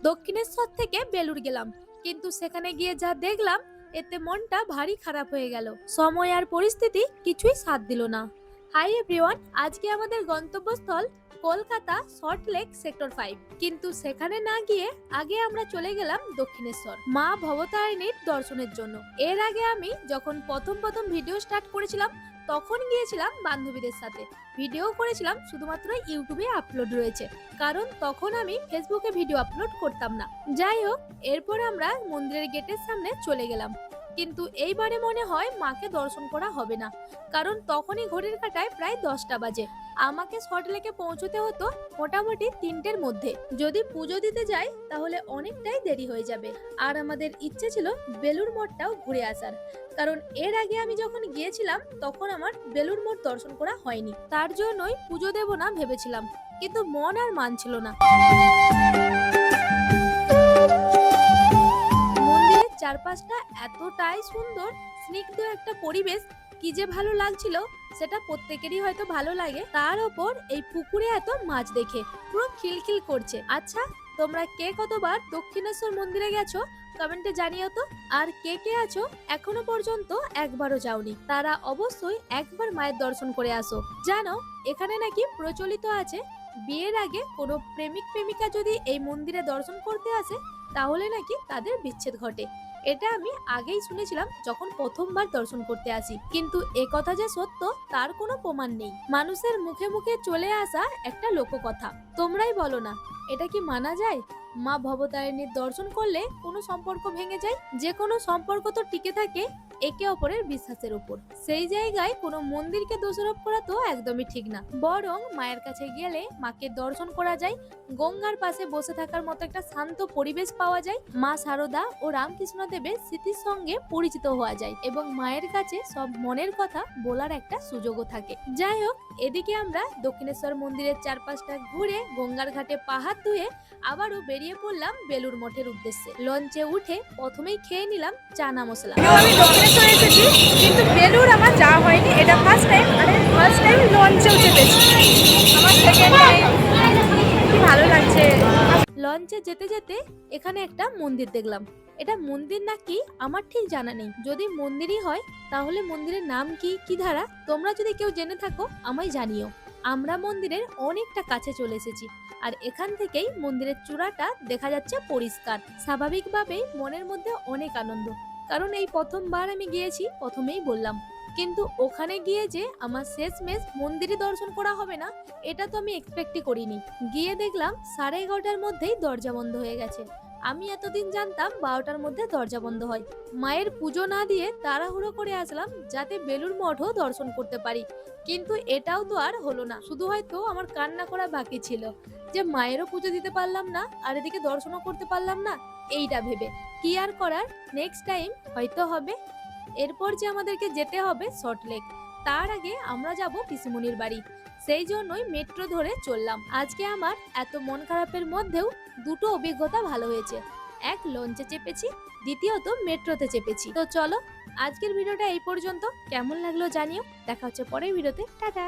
দক্ষিণেশ্বর থেকে বেলুড় গেলাম, কিন্তু সেখানে গিয়ে যা দেখলাম এতে মনটা ভারী খারাপ হয়ে গেল। সময় আর পরিস্থিতি কিছুই সাথ দিল না। হাই এভরিওয়ান, আজকে আমাদের গন্তব্যস্থল কলকাতা সল্টলেক সেক্টর 5। কিন্তু সেখানে না গিয়ে আগে আমরা চলে গেলাম দক্ষিণেশ্বর মা ভবতারিণীর দর্শনের জন্য। এর আগে আমি যখন প্রথম প্রথম ভিডিও স্টার্ট করেছিলাম তখন গিয়েছিলাম বান্ধবীদের সাথে। ভিডিও করেছিলাম, শুধুমাত্র ইউটিউবে আপলোড রয়েছে, কারণ তখন আমি ফেসবুকে ভিডিও আপলোড করতাম না। যাই হোক, এরপর আমরা মন্দিরের গেটের সামনে চলে গেলাম। কিন্তু এইবারে মনে হয় মাকে দর্শন করা হবে না, কারণ তখনই ঘড়ির কাঁটায় প্রায় 10টা বাজে। আমাকে সল্টলেকে পৌঁছতে হতো মোটামুটি 3টের মধ্যে। যদি পুজো দিতে যাই তাহলে অনেকটাই দেরি হয়ে যাবে। আর আমাদের ইচ্ছে ছিল বেলুড় মঠটাও ঘুরে আসার, কারণ এর আগে আমি যখন গিয়েছিলাম তখন আমার বেলুড় মঠ দর্শন করা হয়নি। তার জন্যই পুজো দেব না ভেবেছিলাম, কিন্তু মন আর মানছিল না। মন্দিরের চারপাশটা এতটাই সুন্দর, স্নিগ্ধ একটা পরিবেশ, কি যে ভালো লাগছিল সেটা প্রত্যেকেরই হয়তো ভালো লাগে। তার ওপর এই পুকুরে এত মাছ দেখে পুরো খিলখিল করছে। আচ্ছা, তোমরা কে কতবার দক্ষিণেশ্বর মন্দিরে গেছো কমেন্টে জানিও তো। আর কে কে আছো এখনো পর্যন্ত একবারও যাওনি, তারা অবশ্যই একবার মায়ের দর্শন করে আসো। জানো, এখানে নাকি প্রচলিত আছে বিয়ের আগে কোনো প্রেমিক প্রেমিকা যদি এই মন্দিরে দর্শন করতে আসে তাহলে নাকি তাদের বিচ্ছেদ ঘটে। এটা আমি আগেই শুনেছিলাম যখন প্রথমবার দর্শন করতে আসি, কিন্তু এ কথা যে সত্য তার কোনো প্রমাণ নেই। মানুষের মুখে মুখে চলে আসা একটা লোককথা। তোমরাই বলো না, এটা কি মানা যায়? মা ভবতারিণীর দর্শন করলে কোনো সম্পর্ক ভেঙে যায়? যে কোনো সম্পর্ক তো টিকে থাকে একে অপরের বিশ্বাসের উপর। সেই জায়গায় কোনো মন্দিরকে দোষারোপ করা তো একদমই ঠিক না। বরং মায়ের কাছে গেলে মাকে দর্শন করা যায়, গঙ্গার পাশে বসে থাকার মতো একটা শান্ত পরিবেশ পাওয়া যায়, মা শারদা ও রামকৃষ্ণ দেবের স্মৃতির সঙ্গে পরিচিত হওয়া যায়, এবং মায়ের কাছে সব মনের কথা বলার একটা সুযোগও থাকে। যাই হোক, এদিকে আমরা দক্ষিণেশ্বর মন্দিরের চারপাশটা ঘুরে গঙ্গার ঘাটে পাহাড় ধুয়ে আবারও বেরিয়ে পড়লাম বেলুড় মঠের উদ্দেশ্যে। লঞ্চে উঠে প্রথমেই খেয়ে নিলাম চানা মশলা। আমি দক্ষিণেশ্বর এসেছি, কিন্তু বেলুড় আমার যাওয়া হয়নি। এটা ফার্স্ট টাইম, মানে ফার্স্ট টাইম লঞ্চেও চেপেছি। আমার সেকেন্ড টাইম। কি ভালো লাগছে। লঞ্চে যেতে যেতে এখানে একটা মন্দির দেখলাম। এটা মন্দির নাকি আমার ঠিক জানা নেই। যদি মন্দিরই হয় তাহলে মন্দিরের নাম কি, কি ধারা, তোমরা যদি কেউ জেনে থাকো আমায় জানিও। আমরা মন্দিরের অনেকটা কাছে চলে এসেছি, আর এখান থেকেই মন্দিরের চূড়াটা দেখা যাচ্ছে পরিষ্কার। স্বাভাবিকভাবেই মনের মধ্যে অনেক আনন্দ, কারণ এই প্রথমবার আমি গিয়েছি, প্রথমেই বললাম। কিন্তু ওখানে গিয়ে যে আমার শেষমেশ মন্দিরে দর্শন করা হবে না, এটা তো আমি এক্সপেক্টই করিনি। গিয়ে দেখলাম 11:30টার মধ্যেই দরজা বন্ধ হয়ে গেছে। আমি এতদিন জানতাম 12টার মধ্যে দরজা বন্ধ হয়। মায়ের পুজো না দিয়ে তাড়াহুড়ো করে আসলাম যাতে বেলুড় মঠও দর্শন করতে পারি, কিন্তু এটাও তো আর হলো না। শুধু হয়তো আমার কান্না করা বাকি ছিল যে মায়েরও পুজো দিতে পারলাম না আর এদিকে দর্শনও করতে পারলাম না। এইটা ভেবে কি আর করার, নেক্সট টাইম হয়তো হবে। এরপর যে আমাদেরকে যেতে হবে সল্টলেক, তার আগে আমরা যাব পিসিমনির বাড়ি। সেই জন্যই মেট্রো ধরে চললাম। আজকে আমার এত মন খারাপের মধ্যেও দুটো অভিজ্ঞতা ভালো হয়েছে। এক, লঞ্চে চেপেছি, দ্বিতীয়ত মেট্রোতে চেপেছি। তো চলো, আজকের ভিডিওটা এই পর্যন্ত। কেমন লাগলো জানিও। দেখা হচ্ছে পরের ভিডিওতে। টাটা।